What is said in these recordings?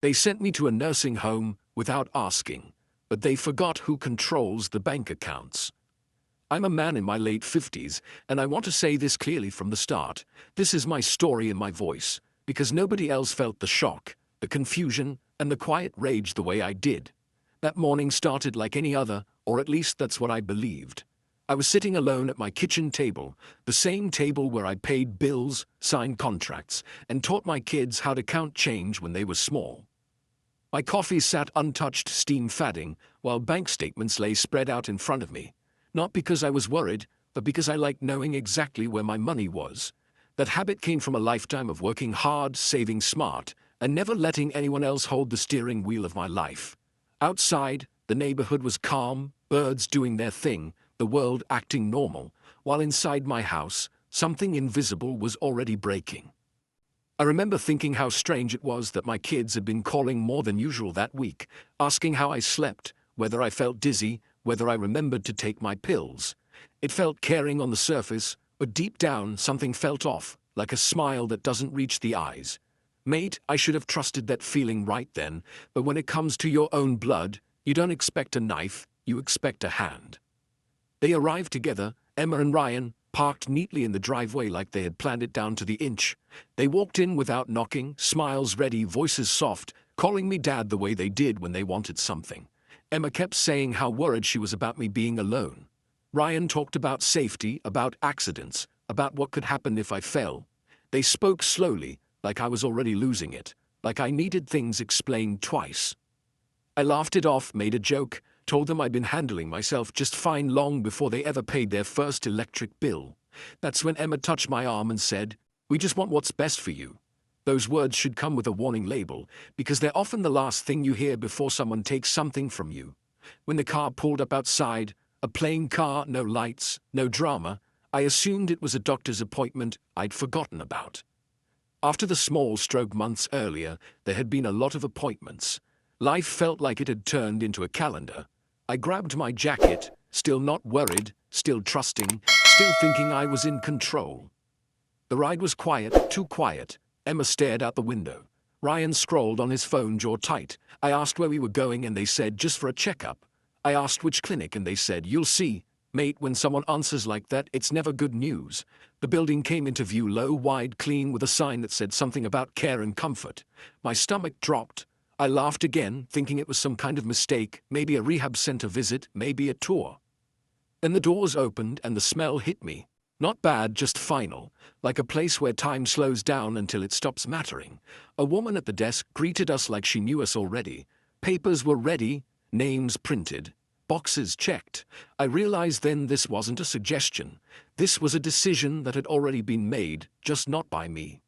They sent me to a nursing home without asking, but they forgot who controls the bank accounts. I'm a man in my late 50s, and I want to say this clearly from the start. This is my story and my voice, because nobody else felt the shock, the confusion, and the quiet rage the way I did. That morning started like any other, or at least that's what I believed. I was sitting alone at my kitchen table, the same table where I paid bills, signed contracts, and taught my kids how to count change when they were small. My coffee sat untouched, steam fadding, while bank statements lay spread out in front of me. Not because I was worried, but because I liked knowing exactly where my money was. That habit came from a lifetime of working hard, saving smart, and never letting anyone else hold the steering wheel of my life. Outside, the neighborhood was calm, birds doing their thing, the world acting normal, while inside my house, something invisible was already breaking. I remember thinking how strange it was that my kids had been calling more than usual that week, asking how I slept, whether I felt dizzy, whether I remembered to take my pills. It felt caring on the surface, but deep down something felt off, like a smile that doesn't reach the eyes. Mate, I should have trusted that feeling right then, but when it comes to your own blood, you don't expect a knife, you expect a hand. They arrived together, Emma and Ryan, parked neatly in the driveway like they had planned it down to the inch. They walked in without knocking, smiles ready, voices soft, calling me Dad the way they did when they wanted something. Emma kept saying how worried she was about me being alone. Ryan talked about safety, about accidents, about what could happen if I fell. They spoke slowly, like I was already losing it, like I needed things explained twice. I laughed it off, made a joke, told them I'd been handling myself just fine long before they ever paid their first electric bill. That's when Emma touched my arm and said, "We just want what's best for you." Those words should come with a warning label, because they're often the last thing you hear before someone takes something from you. When the car pulled up outside, a plain car, no lights, no drama, I assumed it was a doctor's appointment I'd forgotten about. After the small stroke months earlier, there had been a lot of appointments. Life felt like it had turned into a calendar. I grabbed my jacket, still not worried, still trusting, still thinking I was in control. The ride was quiet, too quiet. Emma stared out the window. Ryan scrolled on his phone, jaw tight. I asked where we were going and they said just for a checkup. I asked which clinic and they said, "You'll see." Mate, when someone answers like that, it's never good news. The building came into view, low, wide, clean, with a sign that said something about care and comfort. My stomach dropped. I laughed again, thinking it was some kind of mistake, maybe a rehab center visit, maybe a tour. Then the doors opened and the smell hit me. Not bad, just final, like a place where time slows down until it stops mattering. A woman at the desk greeted us like she knew us already. Papers were ready, names printed, boxes checked. I realized then this wasn't a suggestion. This was a decision that had already been made, just not by me.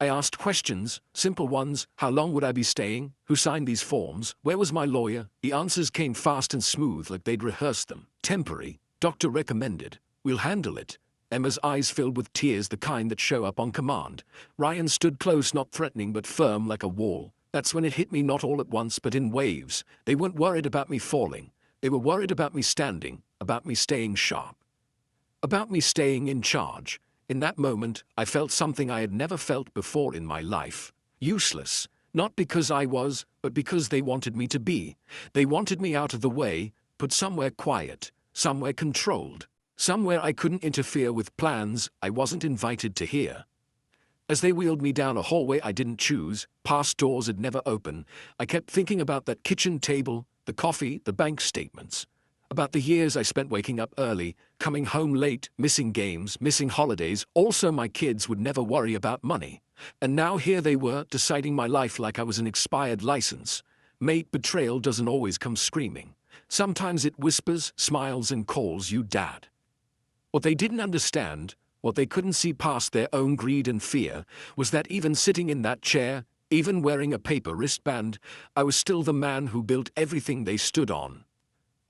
I asked questions, simple ones. How long would I be staying? Who signed these forms? Where was my lawyer? The answers came fast and smooth like they'd rehearsed them. Temporary. Doctor recommended. We'll handle it. Emma's eyes filled with tears, the kind that show up on command. Ryan stood close, not threatening but firm like a wall. That's when it hit me, not all at once but in waves. They weren't worried about me falling. They were worried about me standing, about me staying sharp, about me staying in charge. In that moment, I felt something I had never felt before in my life. Useless. Not because I was, but because they wanted me to be. They wanted me out of the way, put somewhere quiet, somewhere controlled, somewhere I couldn't interfere with plans I wasn't invited to hear. As they wheeled me down a hallway I didn't choose, past doors had never opened, I kept thinking about that kitchen table, the coffee, the bank statements. About the years I spent waking up early, coming home late, missing games, missing holidays. Also, my kids would never worry about money. And now here they were, deciding my life like I was an expired license. Mate, betrayal doesn't always come screaming. Sometimes it whispers, smiles, and calls you Dad. What they didn't understand, what they couldn't see past their own greed and fear, was that even sitting in that chair, even wearing a paper wristband, I was still the man who built everything they stood on.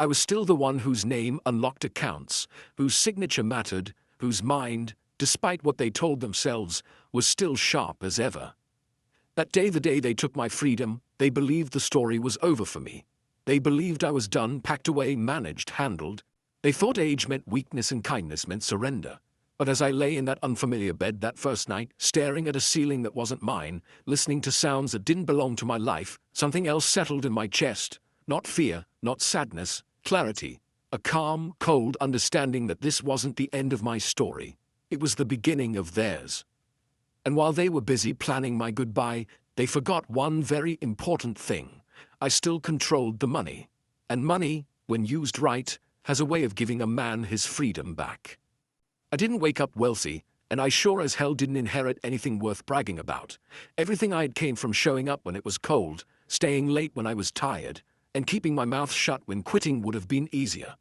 I was still the one whose name unlocked accounts, whose signature mattered, whose mind, despite what they told themselves, was still sharp as ever. That day, the day they took my freedom, they believed the story was over for me. They believed I was done, packed away, managed, handled. They thought age meant weakness and kindness meant surrender. But as I lay in that unfamiliar bed that first night, staring at a ceiling that wasn't mine, listening to sounds that didn't belong to my life, something else settled in my chest. Not fear, not sadness, clarity. A calm, cold understanding that this wasn't the end of my story. It was the beginning of theirs. And while they were busy planning my goodbye, they forgot one very important thing. I still controlled the money. And money, when used right, has a way of giving a man his freedom back. I didn't wake up wealthy, and I sure as hell didn't inherit anything worth bragging about. Everything I had came from showing up when it was cold, staying late when I was tired, and keeping my mouth shut when quitting would have been easier.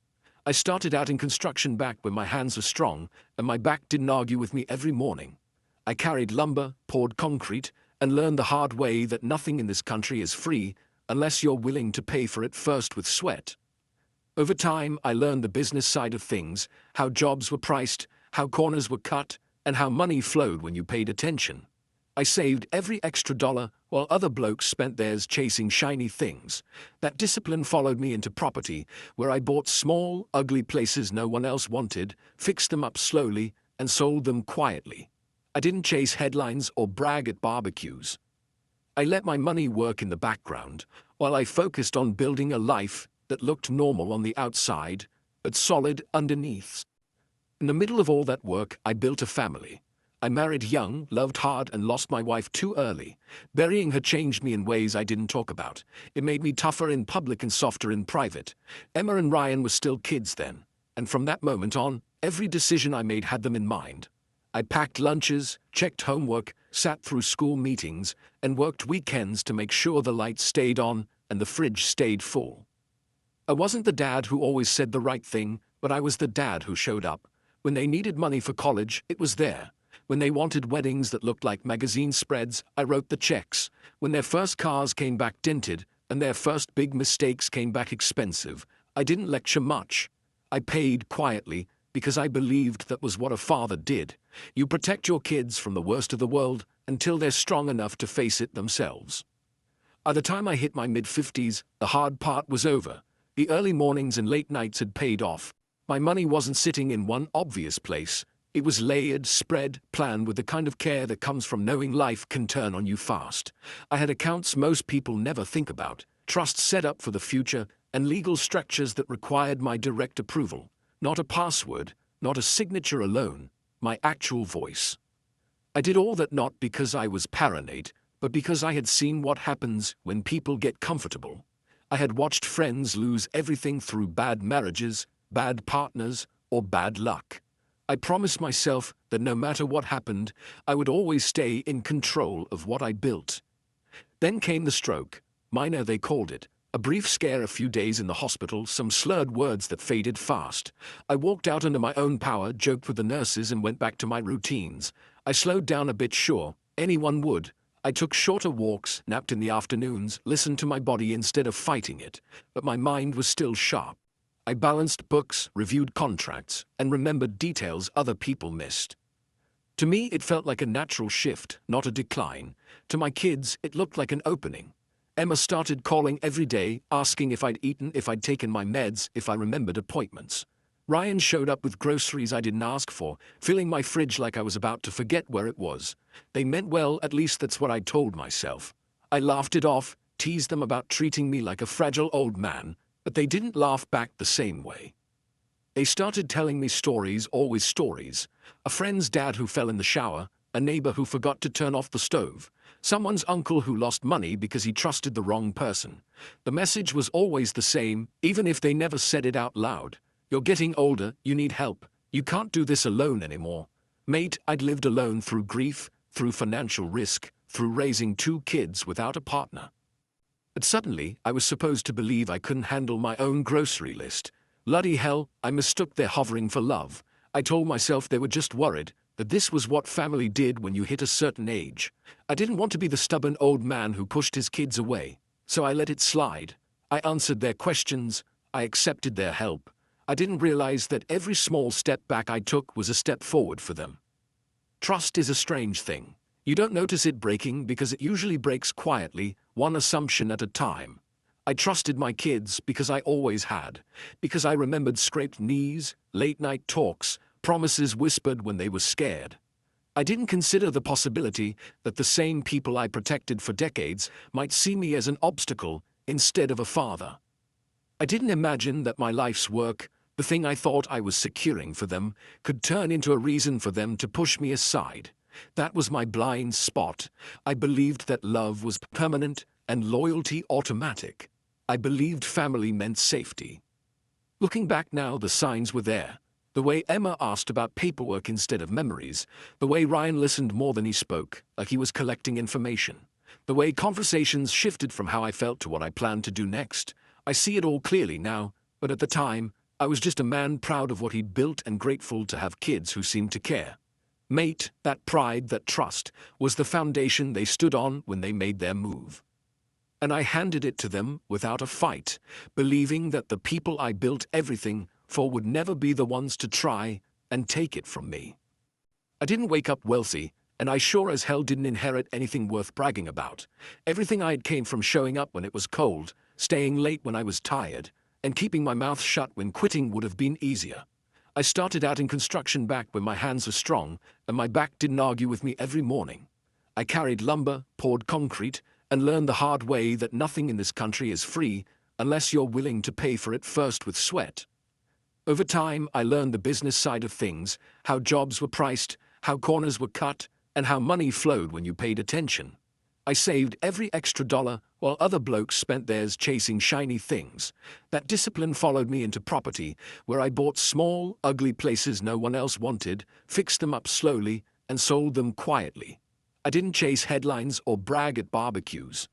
I started out in construction back when my hands were strong, and my back didn't argue with me every morning. I carried lumber, poured concrete, and learned the hard way that nothing in this country is free unless you're willing to pay for it first with sweat. Over time, I learned the business side of things, how jobs were priced, how corners were cut, and how money flowed when you paid attention. I saved every extra dollar while other blokes spent theirs chasing shiny things. That discipline followed me into property, where I bought small, ugly places no one else wanted, fixed them up slowly, and sold them quietly. I didn't chase headlines or brag at barbecues. I let my money work in the background, while I focused on building a life that looked normal on the outside, but solid underneath. In the middle of all that work, I built a family. I married young, loved hard, and lost my wife too early. Burying her changed me in ways I didn't talk about. It made me tougher in public and softer in private. Emma and Ryan were still kids then, and from that moment on, every decision I made had them in mind. I packed lunches, checked homework, sat through school meetings, and worked weekends to make sure the lights stayed on and the fridge stayed full. I wasn't the dad who always said the right thing, but I was the dad who showed up. When they needed money for college, it was there. When they wanted weddings that looked like magazine spreads, I wrote the checks. When their first cars came back dented, and their first big mistakes came back expensive, I didn't lecture much. I paid quietly, because I believed that was what a father did. You protect your kids from the worst of the world until they're strong enough to face it themselves. By the time I hit my mid-50s, the hard part was over. The early mornings and late nights had paid off. My money wasn't sitting in one obvious place. It was layered, spread, planned with the kind of care that comes from knowing life can turn on you fast. I had accounts most people never think about, trusts set up for the future, and legal structures that required my direct approval. Not a password, not a signature alone, my actual voice. I did all that not because I was paranoid, but because I had seen what happens when people get comfortable. I had watched friends lose everything through bad marriages, bad partners, or bad luck. I promised myself that no matter what happened, I would always stay in control of what I built. Then came the stroke. Minor, they called it. A brief scare, a few days in the hospital, some slurred words that faded fast. I walked out under my own power, joked with the nurses, and went back to my routines. I slowed down a bit, sure. Anyone would. I took shorter walks, napped in the afternoons, listened to my body instead of fighting it. But my mind was still sharp. I balanced books, reviewed contracts, and remembered details other people missed. To me, it felt like a natural shift, not a decline. To my kids, it looked like an opening. Emma started calling every day, asking if I'd eaten, if I'd taken my meds, if I remembered appointments. Ryan showed up with groceries I didn't ask for, filling my fridge like I was about to forget where it was. They meant well, at least that's what I told myself. I laughed it off, teased them about treating me like a fragile old man, but they didn't laugh back the same way. They started telling me stories, always stories. A friend's dad who fell in the shower, a neighbor who forgot to turn off the stove, someone's uncle who lost money because he trusted the wrong person. The message was always the same, even if they never said it out loud. You're getting older, you need help. You can't do this alone anymore. Mate, I'd lived alone through grief, through financial risk, through raising 2 kids without a partner. But suddenly, I was supposed to believe I couldn't handle my own grocery list. Bloody hell, I mistook their hovering for love. I told myself they were just worried, that this was what family did when you hit a certain age. I didn't want to be the stubborn old man who pushed his kids away, so I let it slide. I answered their questions, I accepted their help. I didn't realize that every small step back I took was a step forward for them. Trust is a strange thing. You don't notice it breaking because it usually breaks quietly, one assumption at a time. I trusted my kids because I always had, because I remembered scraped knees, late-night talks, promises whispered when they were scared. I didn't consider the possibility that the same people I protected for decades might see me as an obstacle instead of a father. I didn't imagine that my life's work, the thing I thought I was securing for them, could turn into a reason for them to push me aside. That was my blind spot. I believed that love was permanent and loyalty automatic. I believed family meant safety. Looking back now, the signs were there. The way Emma asked about paperwork instead of memories, the way Ryan listened more than he spoke, like he was collecting information, the way conversations shifted from how I felt to what I planned to do next. I see it all clearly now, but at the time, I was just a man proud of what he'd built and grateful to have kids who seemed to care. Mate, that pride, that trust, was the foundation they stood on when they made their move. And I handed it to them without a fight, believing that the people I built everything for would never be the ones to try and take it from me. I didn't wake up wealthy, and I sure as hell didn't inherit anything worth bragging about. Everything I had came from showing up when it was cold, staying late when I was tired, and keeping my mouth shut when quitting would have been easier. I started out in construction back when my hands were strong, and my back didn't argue with me every morning. I carried lumber, poured concrete, and learned the hard way that nothing in this country is free unless you're willing to pay for it first with sweat. Over time, I learned the business side of things, how jobs were priced, how corners were cut, and how money flowed when you paid attention. I saved every extra dollar while other blokes spent theirs chasing shiny things. That discipline followed me into property, where I bought small, ugly places no one else wanted, fixed them up slowly, and sold them quietly. I didn't chase headlines or brag at barbecues.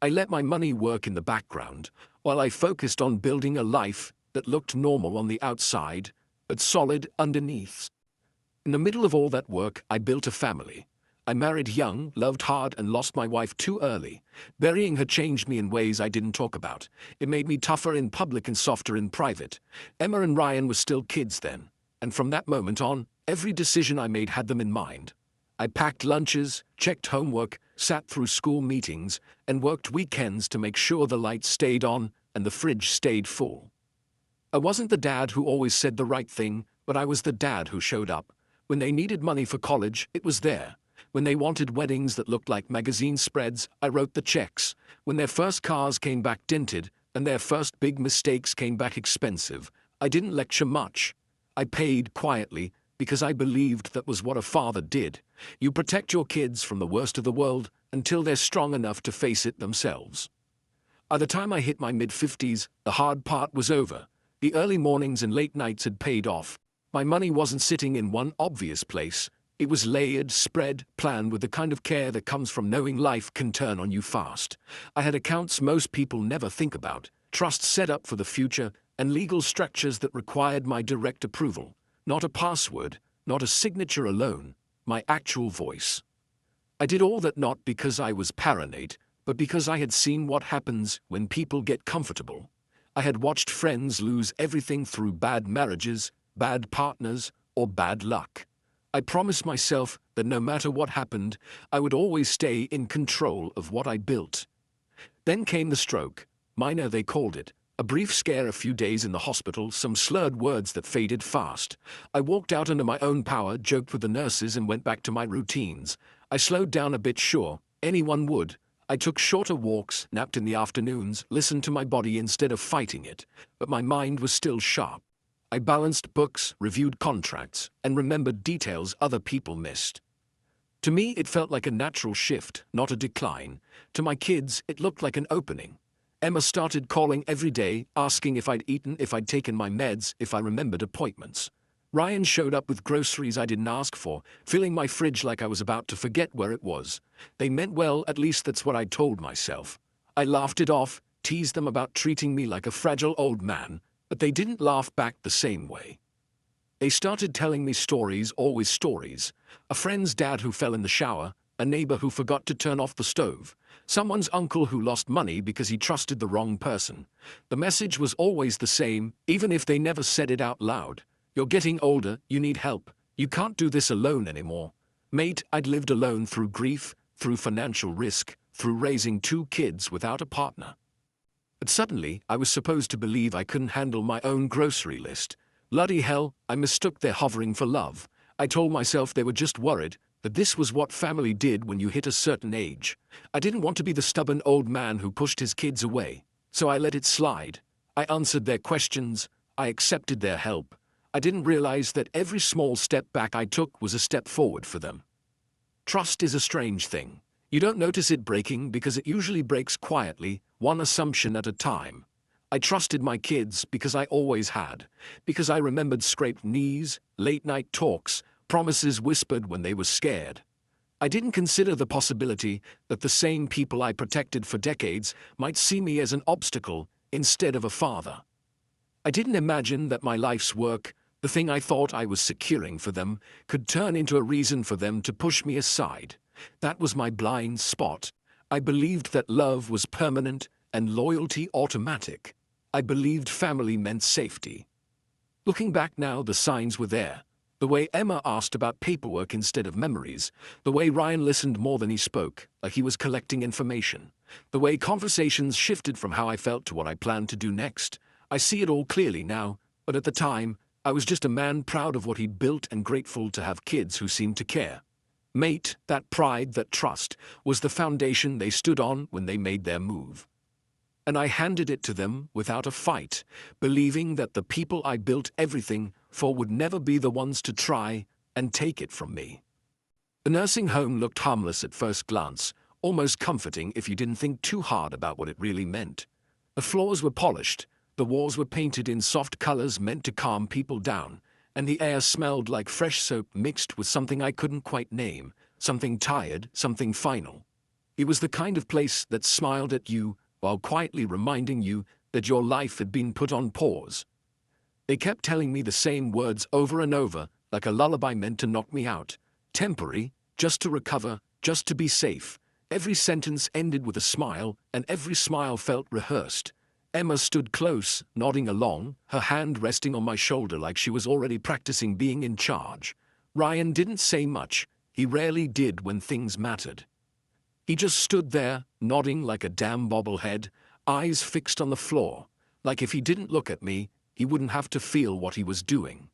I let my money work in the background, while I focused on building a life that looked normal on the outside, but solid underneath. In the middle of all that work, I built a family. I married young, loved hard, and lost my wife too early. Burying her changed me in ways I didn't talk about. It made me tougher in public and softer in private. Emma and Ryan were still kids then, and from that moment on, every decision I made had them in mind. I packed lunches, checked homework, sat through school meetings, and worked weekends to make sure the lights stayed on and the fridge stayed full. I wasn't the dad who always said the right thing, but I was the dad who showed up. When they needed money for college, it was there. When they wanted weddings that looked like magazine spreads, I wrote the checks. When their first cars came back dented, and their first big mistakes came back expensive, I didn't lecture much. I paid quietly, because I believed that was what a father did. You protect your kids from the worst of the world until they're strong enough to face it themselves. By the time I hit my mid-50s, the hard part was over. The early mornings and late nights had paid off. My money wasn't sitting in one obvious place. It was layered, spread, planned with the kind of care that comes from knowing life can turn on you fast. I had accounts most people never think about, trusts set up for the future, and legal structures that required my direct approval. Not a password, not a signature alone, my actual voice. I did all that not because I was paranoid, but because I had seen what happens when people get comfortable. I had watched friends lose everything through bad marriages, bad partners, or bad luck. I promised myself that no matter what happened, I would always stay in control of what I built. Then came the stroke. Minor, they called it. A brief scare, a few days in the hospital, some slurred words that faded fast. I walked out under my own power, joked with the nurses, and went back to my routines. I slowed down a bit, sure. Anyone would. I took shorter walks, napped in the afternoons, listened to my body instead of fighting it. But my mind was still sharp. I balanced books, reviewed contracts, and remembered details other people missed. To me, it felt like a natural shift, not a decline. To my kids, it looked like an opening. Emma started calling every day, asking if I'd eaten, if I'd taken my meds, if I remembered appointments. Ryan showed up with groceries I didn't ask for, filling my fridge like I was about to forget where it was. They meant well, at least that's what I told myself. I laughed it off, teased them about treating me like a fragile old man, but they didn't laugh back the same way. They started telling me stories, always stories. A friend's dad who fell in the shower, a neighbor who forgot to turn off the stove, someone's uncle who lost money because he trusted the wrong person. The message was always the same, even if they never said it out loud. You're getting older, you need help. You can't do this alone anymore. Mate, I'd lived alone through grief, through financial risk, through raising 2 kids without a partner. But suddenly, I was supposed to believe I couldn't handle my own grocery list. Bloody hell, I mistook their hovering for love. I told myself they were just worried, that this was what family did when you hit a certain age. I didn't want to be the stubborn old man who pushed his kids away, so I let it slide. I answered their questions, I accepted their help. I didn't realize that every small step back I took was a step forward for them. Trust is a strange thing. You don't notice it breaking because it usually breaks quietly, one assumption at a time. I trusted my kids because I always had, because I remembered scraped knees, late-night talks, promises whispered when they were scared. I didn't consider the possibility that the same people I protected for decades might see me as an obstacle instead of a father. I didn't imagine that my life's work, the thing I thought I was securing for them, could turn into a reason for them to push me aside. That was my blind spot. I believed that love was permanent and loyalty automatic. I believed family meant safety. Looking back now, the signs were there. The way Emma asked about paperwork instead of memories, the way Ryan listened more than he spoke, like he was collecting information, the way conversations shifted from how I felt to what I planned to do next. I see it all clearly now, but at the time, I was just a man proud of what he'd built and grateful to have kids who seemed to care. Mate, that pride, that trust, was the foundation they stood on when they made their move. And I handed it to them without a fight, believing that the people I built everything for would never be the ones to try and take it from me. The nursing home looked harmless at first glance, almost comforting if you didn't think too hard about what it really meant. The floors were polished, the walls were painted in soft colors meant to calm people down, and the air smelled like fresh soap mixed with something I couldn't quite name, something tired, something final. It was the kind of place that smiled at you while quietly reminding you that your life had been put on pause. They kept telling me the same words over and over, like a lullaby meant to knock me out. Temporary, just to recover, just to be safe. Every sentence ended with a smile, and every smile felt rehearsed. Emma stood close, nodding along, her hand resting on my shoulder like she was already practicing being in charge. Ryan didn't say much. He rarely did when things mattered. He just stood there, nodding like a damn bobblehead, eyes fixed on the floor, like if he didn't look at me, he wouldn't have to feel what he was doing.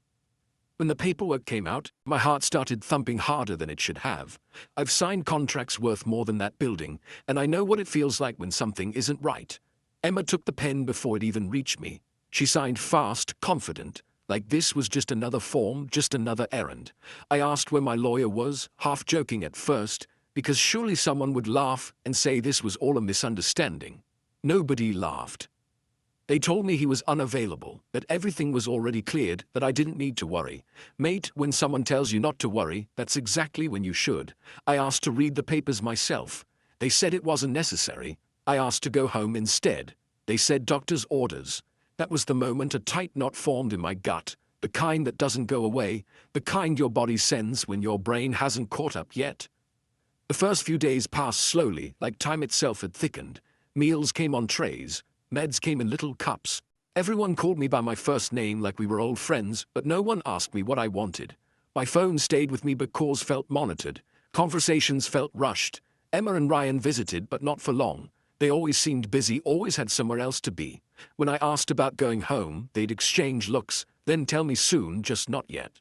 When the paperwork came out, my heart started thumping harder than it should have. I've signed contracts worth more than that building, and I know what it feels like when something isn't right. Emma took the pen before it even reached me. She signed fast, confident, like this was just another form, just another errand. I asked where my lawyer was, half joking at first, because surely someone would laugh and say this was all a misunderstanding. Nobody laughed. They told me he was unavailable, that everything was already cleared, that I didn't need to worry. Mate, when someone tells you not to worry, that's exactly when you should. I asked to read the papers myself. They said it wasn't necessary. I asked to go home instead. They said doctor's orders. That was the moment a tight knot formed in my gut, the kind that doesn't go away, the kind your body sends when your brain hasn't caught up yet. The first few days passed slowly, like time itself had thickened. Meals came on trays. Meds came in little cups. Everyone called me by my first name like we were old friends, but no one asked me what I wanted. My phone stayed with me but calls felt monitored. Conversations felt rushed. Emma and Ryan visited, but not for long. They always seemed busy, always had somewhere else to be. When I asked about going home, they'd exchange looks, then tell me soon, just not yet.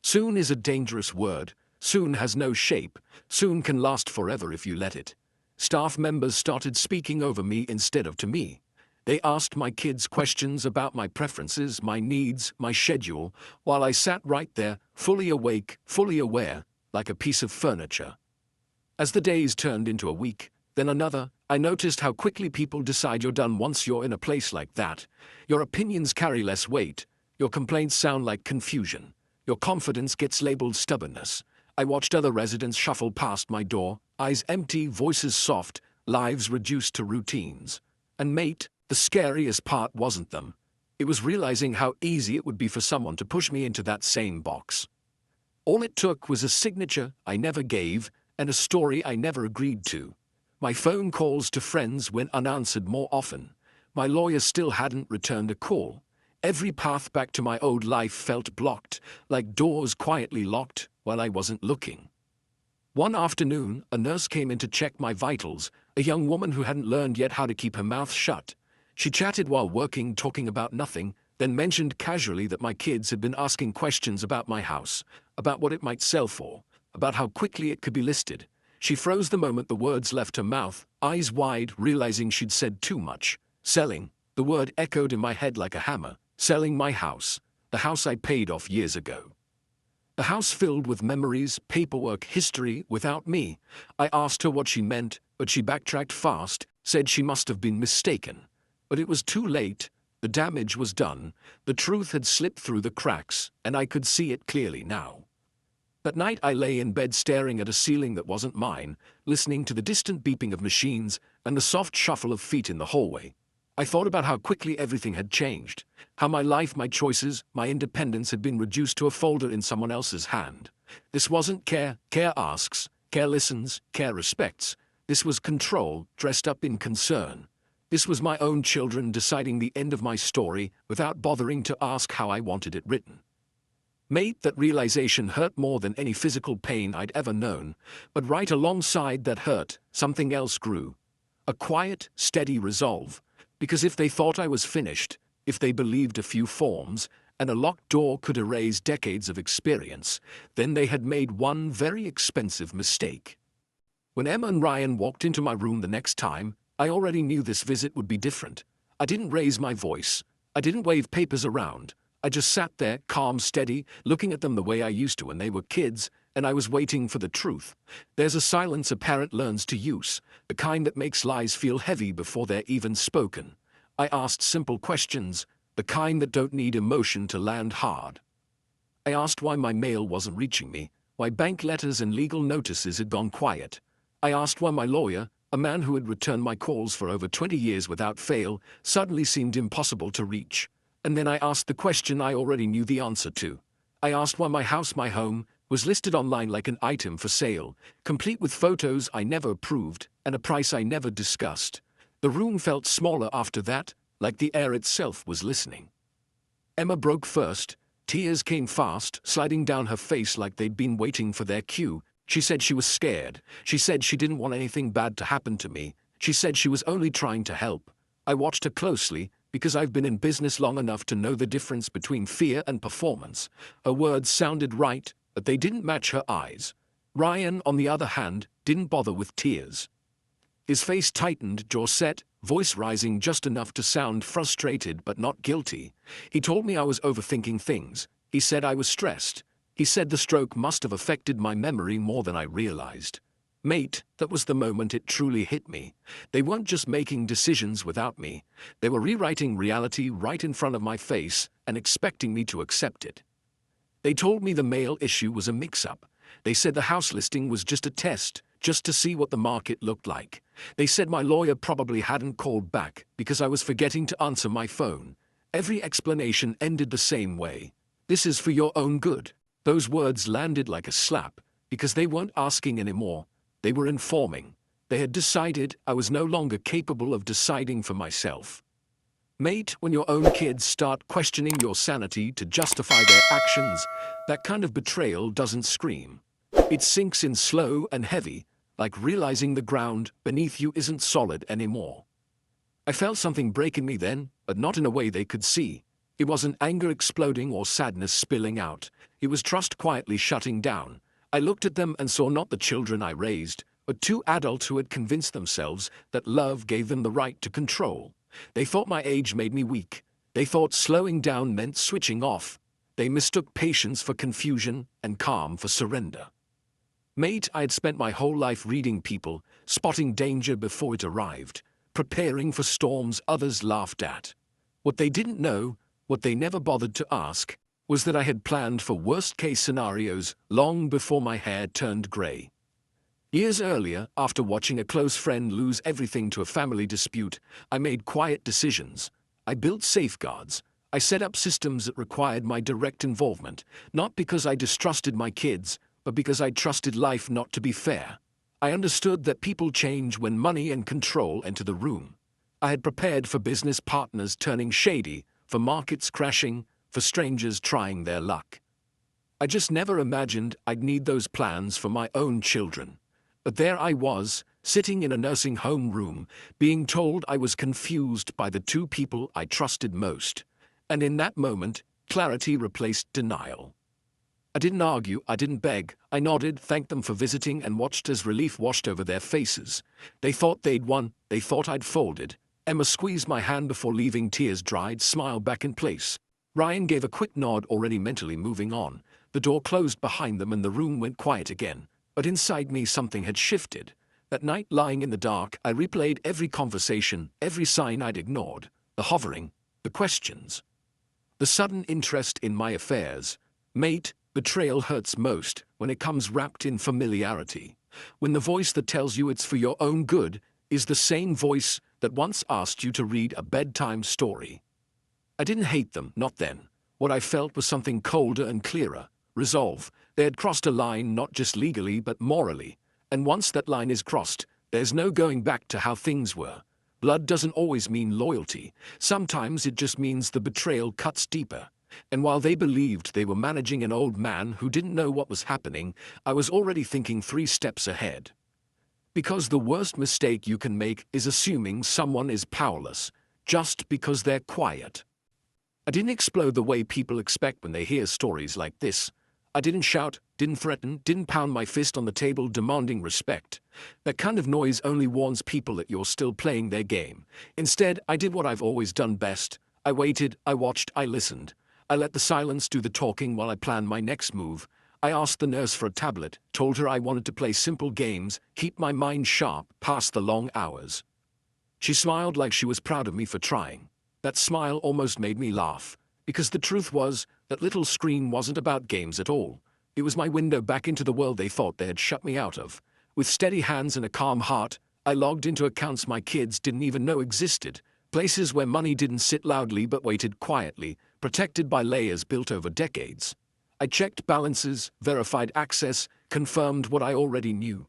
Soon is a dangerous word. Soon has no shape. Soon can last forever if you let it. Staff members started speaking over me instead of to me. They asked my kids questions about my preferences, my needs, my schedule, while I sat right there, fully awake, fully aware, like a piece of furniture. As the days turned into a week, then another, I noticed how quickly people decide you're done once you're in a place like that. Your opinions carry less weight. Your complaints sound like confusion. Your confidence gets labeled stubbornness. I watched other residents shuffle past my door, eyes empty, voices soft, lives reduced to routines. And mate, the scariest part wasn't them. It was realizing how easy it would be for someone to push me into that same box. All it took was a signature I never gave and a story I never agreed to. My phone calls to friends went unanswered more often. My lawyer still hadn't returned a call. Every path back to my old life felt blocked, like doors quietly locked while I wasn't looking. One afternoon, a nurse came in to check my vitals, a young woman who hadn't learned yet how to keep her mouth shut. She chatted while working, talking about nothing, then mentioned casually that my kids had been asking questions about my house, about what it might sell for, about how quickly it could be listed. She froze the moment the words left her mouth, eyes wide, realizing she'd said too much. Selling. The word echoed in my head like a hammer. Selling my house. The house I paid off years ago. The house filled with memories, paperwork, history, without me. I asked her what she meant, but she backtracked fast, said she must have been mistaken. But it was too late. The damage was done. The truth had slipped through the cracks, and I could see it clearly now. That night I lay in bed staring at a ceiling that wasn't mine, listening to the distant beeping of machines and the soft shuffle of feet in the hallway. I thought about how quickly everything had changed, how my life, my choices, my independence had been reduced to a folder in someone else's hand. This wasn't care. Care asks, care listens, care respects. This was control dressed up in concern. This was my own children deciding the end of my story without bothering to ask how I wanted it written. Mate, that realization hurt more than any physical pain I'd ever known, but right alongside that hurt, something else grew. A quiet, steady resolve. Because if they thought I was finished, if they believed a few forms, and a locked door could erase decades of experience, then they had made one very expensive mistake. When Emma and Ryan walked into my room the next time, I already knew this visit would be different. I didn't raise my voice. I didn't wave papers around. I just sat there, calm, steady, looking at them the way I used to when they were kids, and I was waiting for the truth. There's a silence a parent learns to use, the kind that makes lies feel heavy before they're even spoken. I asked simple questions, the kind that don't need emotion to land hard. I asked why my mail wasn't reaching me, why bank letters and legal notices had gone quiet. I asked why my lawyer, a man who had returned my calls for over 20 years without fail, suddenly seemed impossible to reach. And then I asked the question I already knew the answer to. I asked why my house, my home, was listed online like an item for sale, complete with photos I never approved and a price I never discussed. The room felt smaller after that, like the air itself was listening. Emma broke first. Tears came fast, sliding down her face like they'd been waiting for their cue. She said she was scared. She said she didn't want anything bad to happen to me. She said she was only trying to help. I watched her closely, because I've been in business long enough to know the difference between fear and performance. Her words sounded right, but they didn't match her eyes. Ryan, on the other hand, didn't bother with tears. His face tightened, jaw set, voice rising just enough to sound frustrated but not guilty. He told me I was overthinking things. He said I was stressed. He said the stroke must have affected my memory more than I realized. Mate, that was the moment it truly hit me. They weren't just making decisions without me. They were rewriting reality right in front of my face and expecting me to accept it. They told me the mail issue was a mix-up. They said the house listing was just a test, just to see what the market looked like. They said my lawyer probably hadn't called back because I was forgetting to answer my phone. Every explanation ended the same way. This is for your own good. Those words landed like a slap, because they weren't asking anymore. They were informing. They had decided I was no longer capable of deciding for myself. Mate, when your own kids start questioning your sanity to justify their actions, that kind of betrayal doesn't scream. It sinks in slow and heavy, like realizing the ground beneath you isn't solid anymore. I felt something break in me then, but not in a way they could see. It wasn't anger exploding or sadness spilling out. It was trust quietly shutting down. I looked at them and saw not the children I raised, but two adults who had convinced themselves that love gave them the right to control. They thought my age made me weak. They thought slowing down meant switching off. They mistook patience for confusion and calm for surrender. Mate, I had spent my whole life reading people, spotting danger before it arrived, preparing for storms others laughed at. What they didn't know, what they never bothered to ask, was that I had planned for worst-case scenarios long before my hair turned gray. Years earlier, after watching a close friend lose everything to a family dispute, I made quiet decisions. I built safeguards. I set up systems that required my direct involvement, not because I distrusted my kids, but because I trusted life not to be fair. I understood that people change when money and control enter the room. I had prepared for business partners turning shady, for markets crashing, for strangers trying their luck. I just never imagined I'd need those plans for my own children. But there I was, sitting in a nursing home room, being told I was confused by the two people I trusted most. And in that moment, clarity replaced denial. I didn't argue, I didn't beg, I nodded, thanked them for visiting, and watched as relief washed over their faces. They thought they'd won, they thought I'd folded. Emma squeezed my hand before leaving, tears dried, smile back in place. Ryan gave a quick nod, already mentally moving on. The door closed behind them and the room went quiet again. But inside me something had shifted. That night, lying in the dark, I replayed every conversation, every sign I'd ignored. The hovering, the questions. The sudden interest in my affairs. Mate, betrayal hurts most when it comes wrapped in familiarity. When the voice that tells you it's for your own good is the same voice that once asked you to read a bedtime story. I didn't hate them, not then. What I felt was something colder and clearer. Resolve. They had crossed a line, not just legally but morally. And once that line is crossed, there's no going back to how things were. Blood doesn't always mean loyalty. Sometimes it just means the betrayal cuts deeper. And while they believed they were managing an old man who didn't know what was happening, I was already thinking 3 steps ahead. Because the worst mistake you can make is assuming someone is powerless, just because they're quiet. I didn't explode the way people expect when they hear stories like this. I didn't shout, didn't threaten, didn't pound my fist on the table demanding respect. That kind of noise only warns people that you're still playing their game. Instead, I did what I've always done best. I waited, I watched, I listened. I let the silence do the talking while I planned my next move. I asked the nurse for a tablet, told her I wanted to play simple games, keep my mind sharp past the long hours. She smiled like she was proud of me for trying. That smile almost made me laugh, because the truth was, that little screen wasn't about games at all. It was my window back into the world they thought they had shut me out of. With steady hands and a calm heart, I logged into accounts my kids didn't even know existed, places where money didn't sit loudly but waited quietly, protected by layers built over decades. I checked balances, verified access, confirmed what I already knew.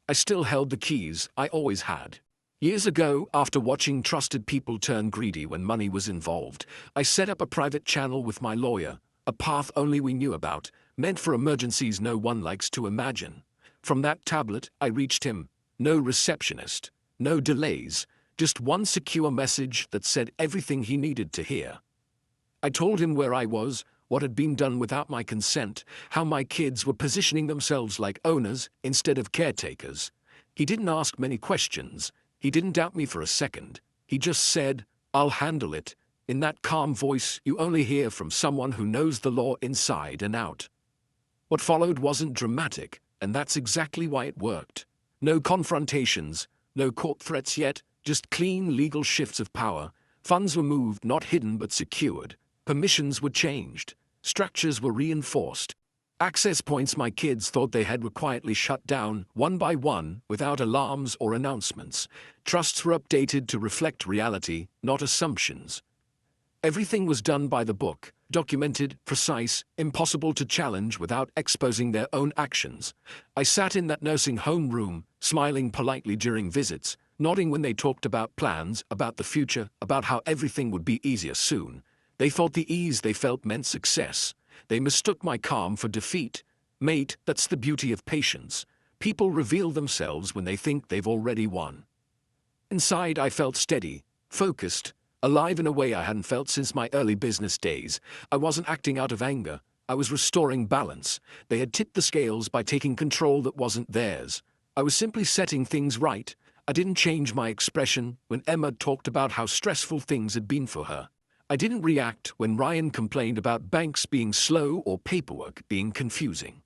I still held the keys I always had. Years ago, after watching trusted people turn greedy when money was involved, I set up a private channel with my lawyer, a path only we knew about, meant for emergencies no one likes to imagine. From that tablet, I reached him. No receptionist, no delays, just one secure message that said everything he needed to hear. I told him where I was, what had been done without my consent, how my kids were positioning themselves like owners instead of caretakers. He didn't ask many questions. He didn't doubt me for a second. He just said, "I'll handle it," in that calm voice you only hear from someone who knows the law inside and out. What followed wasn't dramatic, and that's exactly why it worked. No confrontations, no court threats yet, just clean legal shifts of power. Funds were moved, not hidden but secured. Permissions were changed. Structures were reinforced. Access points my kids thought they had were quietly shut down, one by one, without alarms or announcements. Trusts were updated to reflect reality, not assumptions. Everything was done by the book, documented, precise, impossible to challenge without exposing their own actions. I sat in that nursing home room, smiling politely during visits, nodding when they talked about plans, about the future, about how everything would be easier soon. They thought the ease they felt meant success. They mistook my calm for defeat. Mate, that's the beauty of patience. People reveal themselves when they think they've already won. Inside, I felt steady, focused, alive in a way I hadn't felt since my early business days. I wasn't acting out of anger. I was restoring balance. They had tipped the scales by taking control that wasn't theirs. I was simply setting things right. I didn't change my expression when Emma talked about how stressful things had been for her. I didn't react when Ryan complained about banks being slow or paperwork being confusing.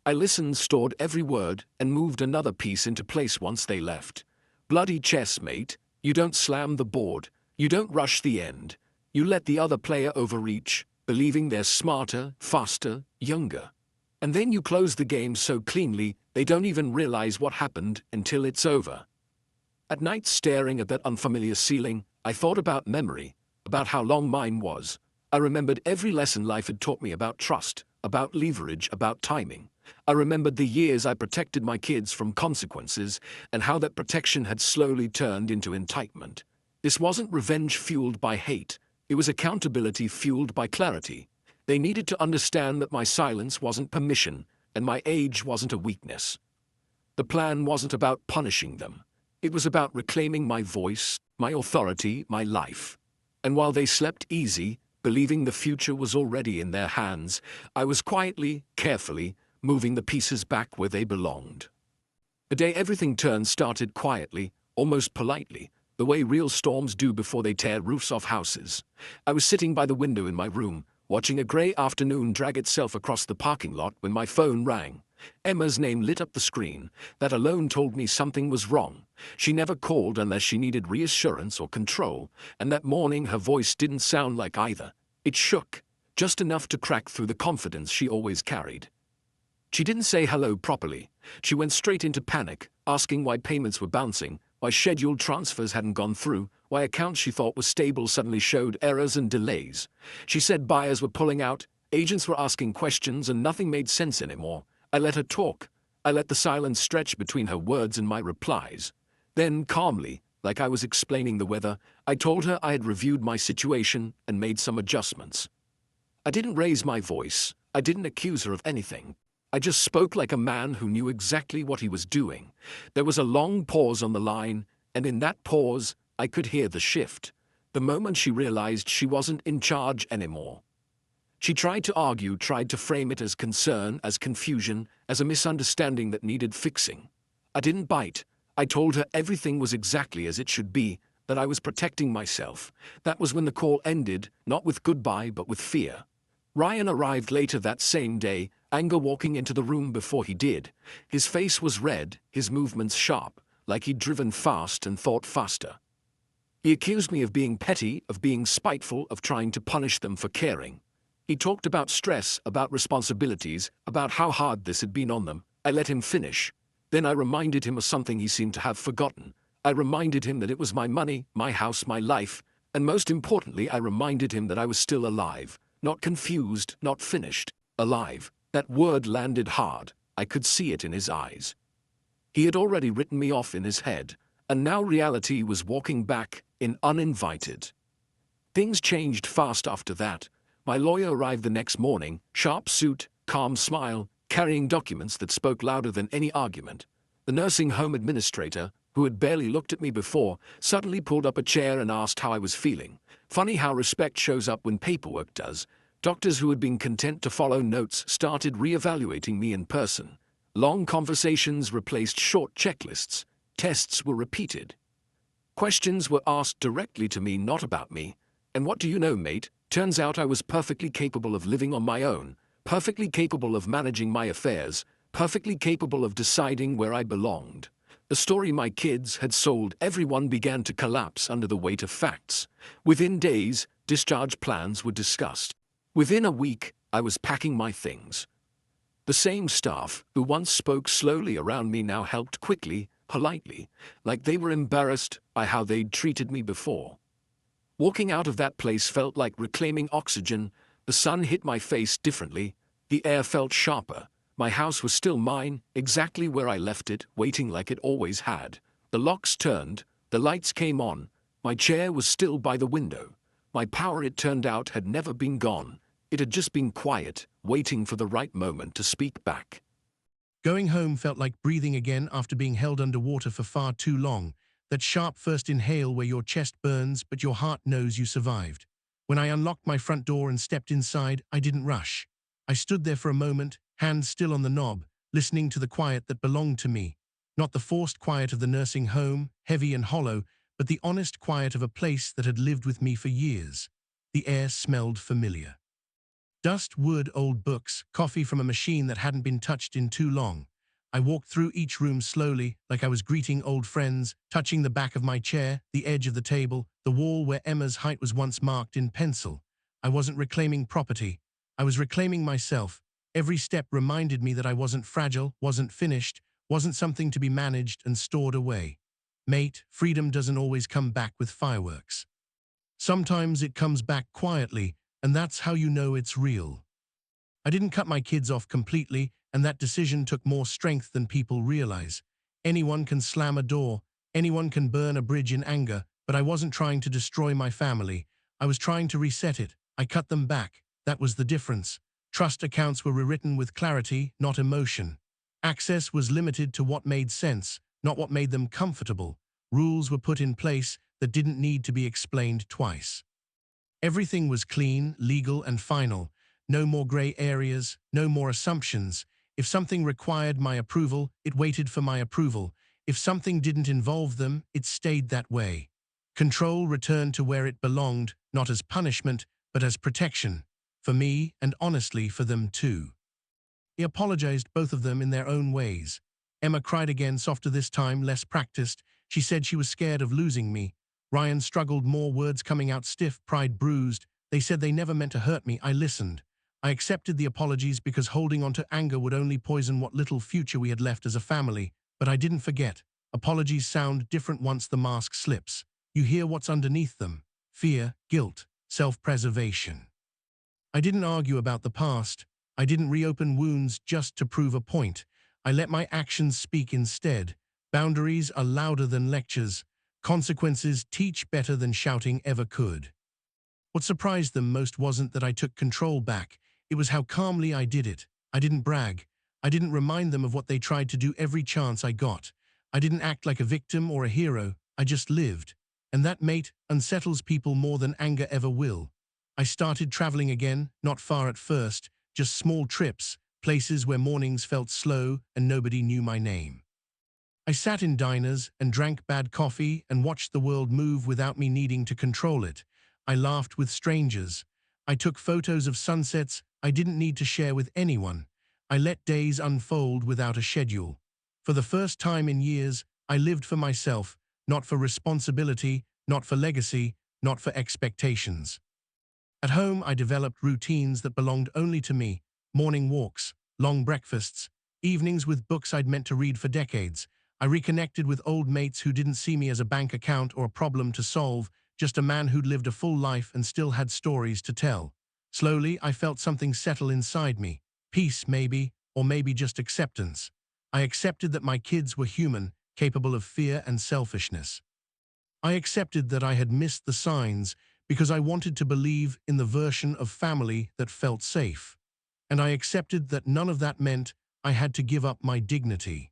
I listened, stored every word, and moved another piece into place once they left. Bloody chess, mate. You don't slam the board. You don't rush the end. You let the other player overreach, believing they're smarter, faster, younger. And then you close the game so cleanly, they don't even realize what happened until it's over. At night, staring at that unfamiliar ceiling, I thought about memory. About how long mine was. I remembered every lesson life had taught me about trust, about leverage, about timing. I remembered the years I protected my kids from consequences and how that protection had slowly turned into entitlement. This wasn't revenge fueled by hate. It was accountability fueled by clarity. They needed to understand that my silence wasn't permission and my age wasn't a weakness. The plan wasn't about punishing them. It was about reclaiming my voice, my authority, my life. And while they slept easy, believing the future was already in their hands, I was quietly, carefully, moving the pieces back where they belonged. The day everything turned started quietly, almost politely, the way real storms do before they tear roofs off houses. I was sitting by the window in my room, watching a grey afternoon drag itself across the parking lot when my phone rang. Emma's name lit up the screen. That alone told me something was wrong. She never called unless she needed reassurance or control, and that morning her voice didn't sound like either. It shook, just enough to crack through the confidence she always carried. She didn't say hello properly. She went straight into panic, asking why payments were bouncing, why scheduled transfers hadn't gone through, why accounts she thought were stable suddenly showed errors and delays. She said buyers were pulling out, agents were asking questions, and nothing made sense anymore. I let her talk. I let the silence stretch between her words and my replies. Then, calmly, like I was explaining the weather, I told her I had reviewed my situation and made some adjustments. I didn't raise my voice. I didn't accuse her of anything. I just spoke like a man who knew exactly what he was doing. There was a long pause on the line, and in that pause, I could hear the shift. The moment she realized she wasn't in charge anymore. She tried to argue, tried to frame it as concern, as confusion, as a misunderstanding that needed fixing. I didn't bite. I told her everything was exactly as it should be, that I was protecting myself. That was when the call ended, not with goodbye but with fear. Ryan arrived later that same day, anger walking into the room before he did. His face was red, his movements sharp, like he'd driven fast and thought faster. He accused me of being petty, of being spiteful, of trying to punish them for caring. He talked about stress, about responsibilities, about how hard this had been on them. I let him finish. Then I reminded him of something he seemed to have forgotten. I reminded him that it was my money, my house, my life, and most importantly, I reminded him that I was still alive. Not confused, not finished, alive. That word landed hard. I could see it in his eyes. He had already written me off in his head, and now reality was walking back in uninvited. Things changed fast after that. My lawyer arrived the next morning, sharp suit, calm smile, carrying documents that spoke louder than any argument. The nursing home administrator, who had barely looked at me before, suddenly pulled up a chair and asked how I was feeling. Funny how respect shows up when paperwork does. Doctors who had been content to follow notes started reevaluating me in person. Long conversations replaced short checklists. Tests were repeated. Questions were asked directly to me, not about me. And what do you know, mate? Turns out I was perfectly capable of living on my own, perfectly capable of managing my affairs, perfectly capable of deciding where I belonged. The story my kids had sold everyone began to collapse under the weight of facts. Within days, discharge plans were discussed. Within a week, I was packing my things. The same staff who once spoke slowly around me now helped quickly, politely, like they were embarrassed by how they'd treated me before. Walking out of that place felt like reclaiming oxygen. The sun hit my face differently. The air felt sharper. My house was still mine, exactly where I left it, waiting like it always had. The locks turned, the lights came on. My chair was still by the window. My power, it turned out, had never been gone. It had just been quiet, waiting for the right moment to speak back. Going home felt like breathing again after being held underwater for far too long. That sharp first inhale where your chest burns but your heart knows you survived. When I unlocked my front door and stepped inside, I didn't rush. I stood there for a moment, hands still on the knob, listening to the quiet that belonged to me. Not the forced quiet of the nursing home, heavy and hollow, but the honest quiet of a place that had lived with me for years. The air smelled familiar. Dust, wood, old books, coffee from a machine that hadn't been touched in too long. I walked through each room slowly, like I was greeting old friends, touching the back of my chair, the edge of the table, the wall where Emma's height was once marked in pencil. I wasn't reclaiming property. I was reclaiming myself. Every step reminded me that I wasn't fragile, wasn't finished, wasn't something to be managed and stored away. Mate, freedom doesn't always come back with fireworks. Sometimes it comes back quietly, and that's how you know it's real. I didn't cut my kids off completely, and that decision took more strength than people realize. Anyone can slam a door, anyone can burn a bridge in anger, but I wasn't trying to destroy my family. I was trying to reset it. I cut them back. That was the difference. Trust accounts were rewritten with clarity, not emotion. Access was limited to what made sense, not what made them comfortable. Rules were put in place that didn't need to be explained twice. Everything was clean, legal, and final. No more gray areas, no more assumptions. If something required my approval, it waited for my approval. If something didn't involve them, it stayed that way. Control returned to where it belonged, not as punishment, but as protection. For me, and honestly for them too. He apologized, both of them in their own ways. Emma cried again, softer this time, less practiced. She said she was scared of losing me. Ryan struggled more, words coming out stiff, pride bruised. They said they never meant to hurt me. I listened. I accepted the apologies because holding on to anger would only poison what little future we had left as a family. But I didn't forget. Apologies sound different once the mask slips. You hear what's underneath them. Fear, guilt, self-preservation. I didn't argue about the past. I didn't reopen wounds just to prove a point. I let my actions speak instead. Boundaries are louder than lectures. Consequences teach better than shouting ever could. What surprised them most wasn't that I took control back. It was how calmly I did it. I didn't brag. I didn't remind them of what they tried to do every chance I got. I didn't act like a victim or a hero. I just lived. And that, mate, unsettles people more than anger ever will. I started traveling again, not far at first, just small trips, places where mornings felt slow and nobody knew my name. I sat in diners and drank bad coffee and watched the world move without me needing to control it. I laughed with strangers. I took photos of sunsets I didn't need to share with anyone. I let days unfold without a schedule. For the first time in years, I lived for myself, not for responsibility, not for legacy, not for expectations. At home, I developed routines that belonged only to me: morning walks, long breakfasts, evenings with books I'd meant to read for decades. I reconnected with old mates who didn't see me as a bank account or a problem to solve, just a man who'd lived a full life and still had stories to tell. Slowly, I felt something settle inside me. Peace, maybe, or maybe just acceptance. I accepted that my kids were human, capable of fear and selfishness. I accepted that I had missed the signs because I wanted to believe in the version of family that felt safe. And I accepted that none of that meant I had to give up my dignity.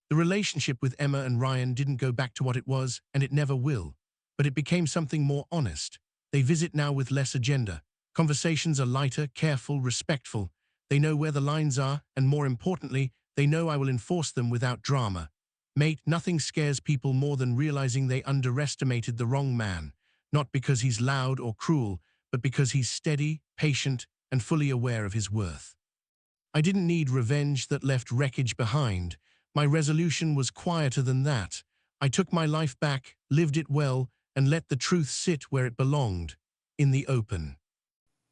The relationship with Emma and Ryan didn't go back to what it was, and it never will. But it became something more honest. They visit now with less agenda. Conversations are lighter, careful, respectful. They know where the lines are, and more importantly, they know I will enforce them without drama. Mate, nothing scares people more than realizing they underestimated the wrong man. Not because he's loud or cruel, but because he's steady, patient, and fully aware of his worth. I didn't need revenge that left wreckage behind. My resolution was quieter than that. I took my life back, lived it well, and let the truth sit where it belonged, in the open.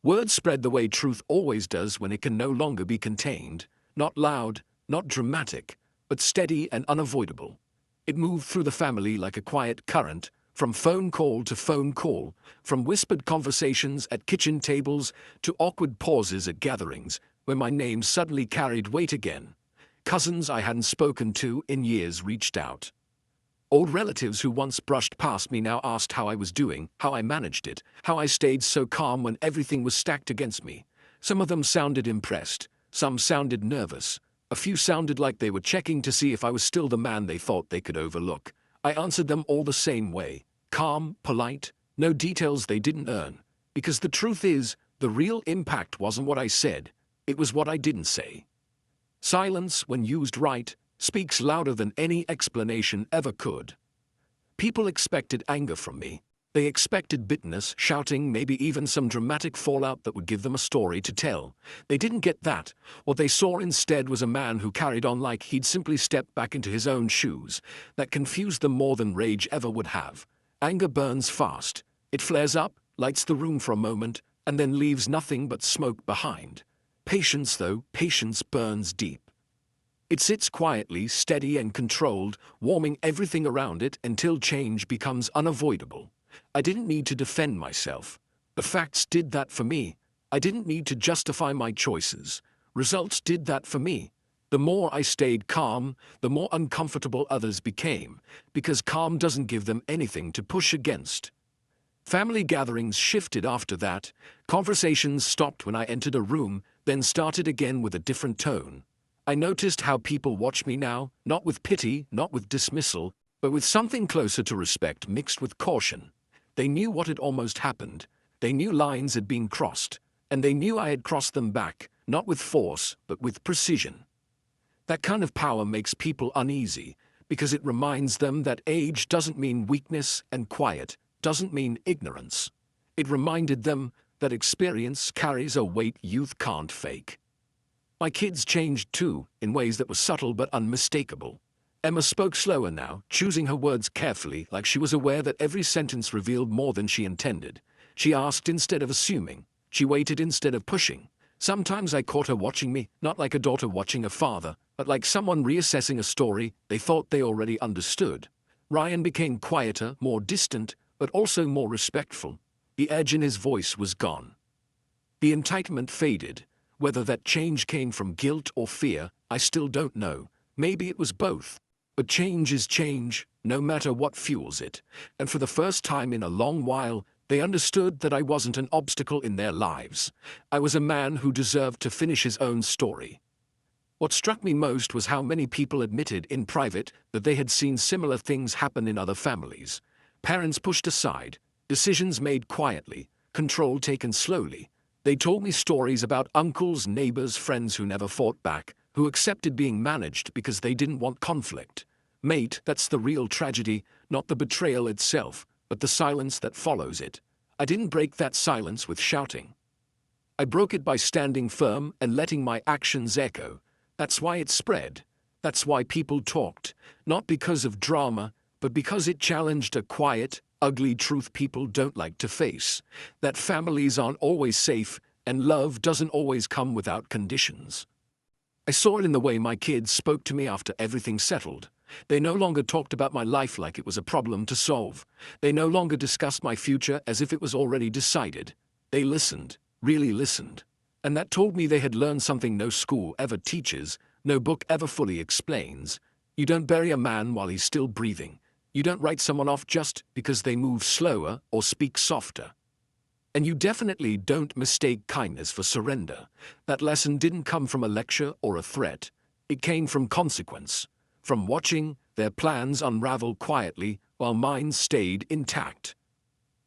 Word spread the way truth always does when it can no longer be contained. Not loud, not dramatic, but steady and unavoidable. It moved through the family like a quiet current, from phone call to phone call, from whispered conversations at kitchen tables to awkward pauses at gatherings, where my name suddenly carried weight again. Cousins I hadn't spoken to in years reached out. Old relatives who once brushed past me now asked how I was doing, how I managed it, how I stayed so calm when everything was stacked against me. Some of them sounded impressed, some sounded nervous. A few sounded like they were checking to see if I was still the man they thought they could overlook. I answered them all the same way, calm, polite, no details they didn't earn. Because the truth is, the real impact wasn't what I said, it was what I didn't say. Silence, when used right, speaks louder than any explanation ever could. People expected anger from me. They expected bitterness, shouting, maybe even some dramatic fallout that would give them a story to tell. They didn't get that. What they saw instead was a man who carried on like he'd simply stepped back into his own shoes. That confused them more than rage ever would have. Anger burns fast. It flares up, lights the room for a moment, and then leaves nothing but smoke behind. Patience, though, patience burns deep. It sits quietly, steady and controlled, warming everything around it until change becomes unavoidable. I didn't need to defend myself. The facts did that for me. I didn't need to justify my choices. Results did that for me. The more I stayed calm, the more uncomfortable others became, because calm doesn't give them anything to push against. Family gatherings shifted after that. Conversations stopped when I entered a room, then started again with a different tone. I noticed how people watch me now, not with pity, not with dismissal, but with something closer to respect mixed with caution. They knew what had almost happened. They knew lines had been crossed, and they knew I had crossed them back, not with force, but with precision. That kind of power makes people uneasy, because it reminds them that age doesn't mean weakness and quiet doesn't mean ignorance. It reminded them that experience carries a weight youth can't fake. My kids changed too, in ways that were subtle but unmistakable. Emma spoke slower now, choosing her words carefully, like she was aware that every sentence revealed more than she intended. She asked instead of assuming. She waited instead of pushing. Sometimes I caught her watching me, not like a daughter watching a father, but like someone reassessing a story they thought they already understood. Ryan became quieter, more distant, but also more respectful. The edge in his voice was gone. The entitlement faded. Whether that change came from guilt or fear, I still don't know. Maybe it was both. But change is change, no matter what fuels it. And for the first time in a long while, they understood that I wasn't an obstacle in their lives. I was a man who deserved to finish his own story. What struck me most was how many people admitted in private that they had seen similar things happen in other families. Parents pushed aside, decisions made quietly, control taken slowly. They told me stories about uncles, neighbors, friends who never fought back, who accepted being managed because they didn't want conflict. Mate, that's the real tragedy, not the betrayal itself, but the silence that follows it. I didn't break that silence with shouting. I broke it by standing firm and letting my actions echo. That's why it spread. That's why people talked, not because of drama, but because it challenged a quiet, ugly truth people don't like to face, that families aren't always safe and love doesn't always come without conditions. I saw it in the way my kids spoke to me after everything settled. They no longer talked about my life like it was a problem to solve. They no longer discussed my future as if it was already decided. They listened, really listened. And that told me they had learned something no school ever teaches, no book ever fully explains. You don't bury a man while he's still breathing. You don't write someone off just because they move slower or speak softer. And you definitely don't mistake kindness for surrender. That lesson didn't come from a lecture or a threat. It came from consequence, from watching their plans unravel quietly while mine stayed intact.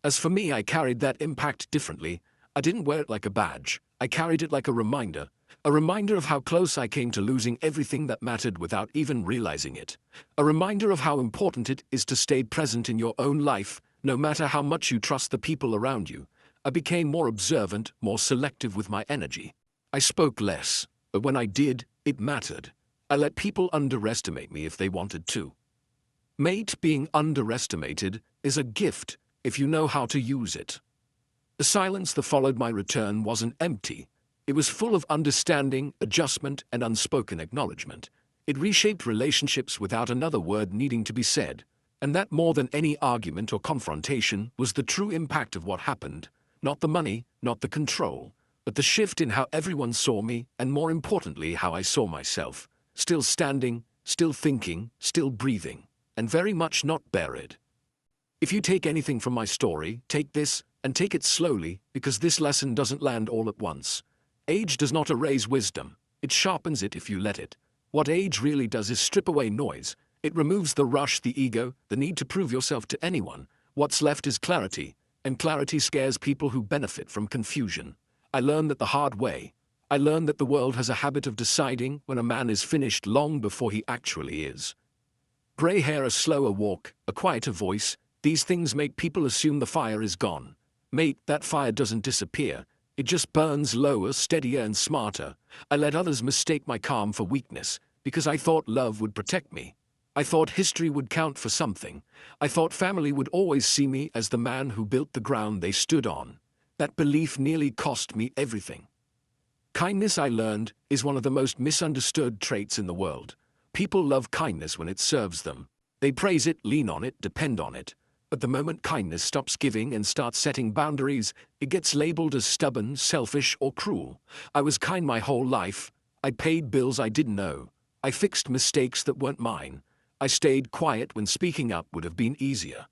As for me, I carried that impact differently. I didn't wear it like a badge. I carried it like a reminder of how close I came to losing everything that mattered without even realizing it. A reminder of how important it is to stay present in your own life, no matter how much you trust the people around you. I became more observant, more selective with my energy. I spoke less, but when I did, it mattered. I let people underestimate me if they wanted to. Mate, being underestimated is a gift if you know how to use it. The silence that followed my return wasn't empty. It was full of understanding, adjustment, and unspoken acknowledgement. It reshaped relationships without another word needing to be said. And that, more than any argument or confrontation, was the true impact of what happened. Not the money, not the control, but the shift in how everyone saw me, and more importantly, how I saw myself. Still standing, still thinking, still breathing, and very much not buried. If you take anything from my story, take this, and take it slowly, because this lesson doesn't land all at once. Age does not erase wisdom. It sharpens it if you let it. What age really does is strip away noise. It removes the rush, the ego, the need to prove yourself to anyone. What's left is clarity, and clarity scares people who benefit from confusion. I learned that the hard way. I learned that the world has a habit of deciding when a man is finished long before he actually is. Gray hair, a slower walk, a quieter voice, these things make people assume the fire is gone. Mate, that fire doesn't disappear. It just burns lower, steadier, and smarter. I let others mistake my calm for weakness, because I thought love would protect me. I thought history would count for something. I thought family would always see me as the man who built the ground they stood on. That belief nearly cost me everything. Kindness, I learned, is one of the most misunderstood traits in the world. People love kindness when it serves them. They praise it, lean on it, depend on it. But the moment kindness stops giving and starts setting boundaries, it gets labeled as stubborn, selfish, or cruel. I was kind my whole life. I paid bills I didn't know. I fixed mistakes that weren't mine. I stayed quiet when speaking up would have been easier.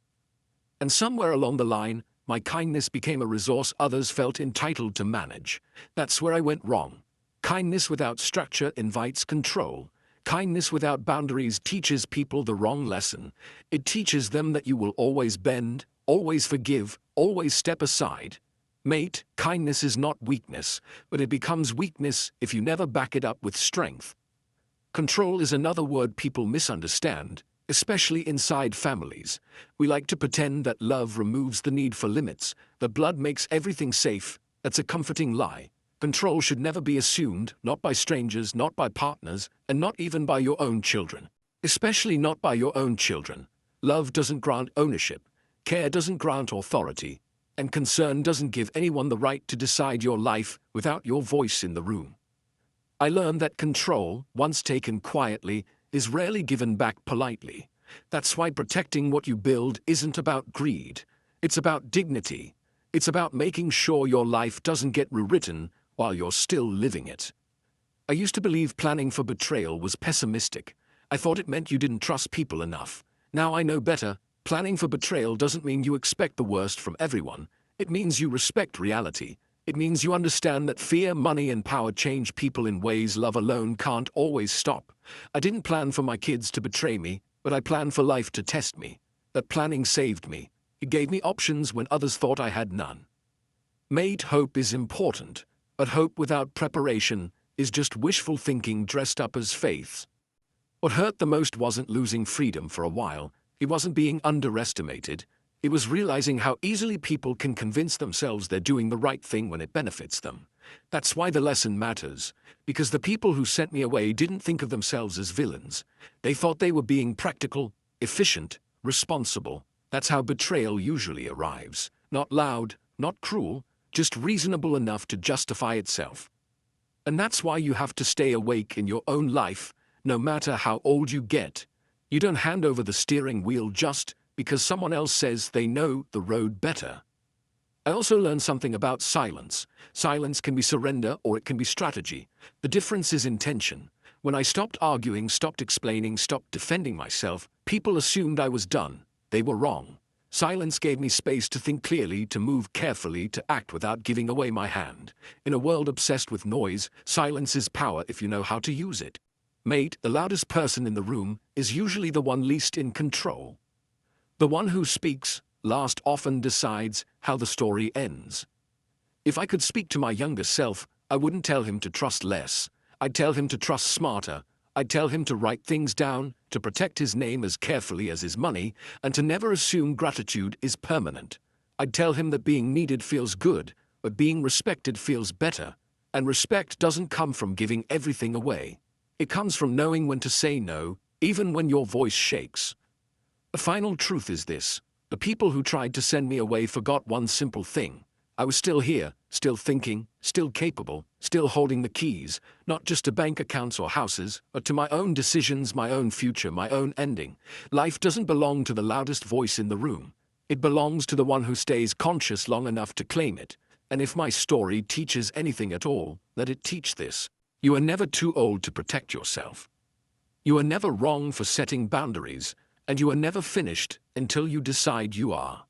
And somewhere along the line, my kindness became a resource others felt entitled to manage. That's where I went wrong. Kindness without structure invites control. Kindness without boundaries teaches people the wrong lesson. It teaches them that you will always bend, always forgive, always step aside. Mate, kindness is not weakness, but it becomes weakness if you never back it up with strength. Control is another word people misunderstand, especially inside families. We like to pretend that love removes the need for limits, that blood makes everything safe. That's a comforting lie. Control should never be assumed, not by strangers, not by partners, and not even by your own children. Especially not by your own children. Love doesn't grant ownership, care doesn't grant authority, and concern doesn't give anyone the right to decide your life without your voice in the room. I learned that control, once taken quietly, is rarely given back politely. That's why protecting what you build isn't about greed. It's about dignity. It's about making sure your life doesn't get rewritten while you're still living it. I used to believe planning for betrayal was pessimistic. I thought it meant you didn't trust people enough. Now I know better. Planning for betrayal doesn't mean you expect the worst from everyone. It means you respect reality. It means you understand that fear, money, and power change people in ways love alone can't always stop. I didn't plan for my kids to betray me, but I planned for life to test me. That planning saved me. It gave me options when others thought I had none. Mate, hope is important, but hope without preparation is just wishful thinking dressed up as faith. What hurt the most wasn't losing freedom for a while. It wasn't being underestimated. It was realizing how easily people can convince themselves they're doing the right thing when it benefits them. That's why the lesson matters, because the people who sent me away didn't think of themselves as villains. They thought they were being practical, efficient, responsible. That's how betrayal usually arrives. Not loud, not cruel, just reasonable enough to justify itself. And that's why you have to stay awake in your own life, no matter how old you get. You don't hand over the steering wheel just because someone else says they know the road better. I also learned something about silence. Silence can be surrender or it can be strategy. The difference is intention. When I stopped arguing, stopped explaining, stopped defending myself, people assumed I was done. They were wrong. Silence gave me space to think clearly, to move carefully, to act without giving away my hand. In a world obsessed with noise, silence is power if you know how to use it. Mate, the loudest person in the room is usually the one least in control. The one who speaks last often decides how the story ends. If I could speak to my younger self, I wouldn't tell him to trust less. I'd tell him to trust smarter. I'd tell him to write things down, to protect his name as carefully as his money, and to never assume gratitude is permanent. I'd tell him that being needed feels good, but being respected feels better. And respect doesn't come from giving everything away. It comes from knowing when to say no, even when your voice shakes. The final truth is this: the people who tried to send me away forgot one simple thing. I was still here, still thinking, still capable, still holding the keys, not just to bank accounts or houses, but to my own decisions, my own future, my own ending. Life doesn't belong to the loudest voice in the room. It belongs to the one who stays conscious long enough to claim it. And if my story teaches anything at all, let it teach this: you are never too old to protect yourself. You are never wrong for setting boundaries, and you are never finished until you decide you are.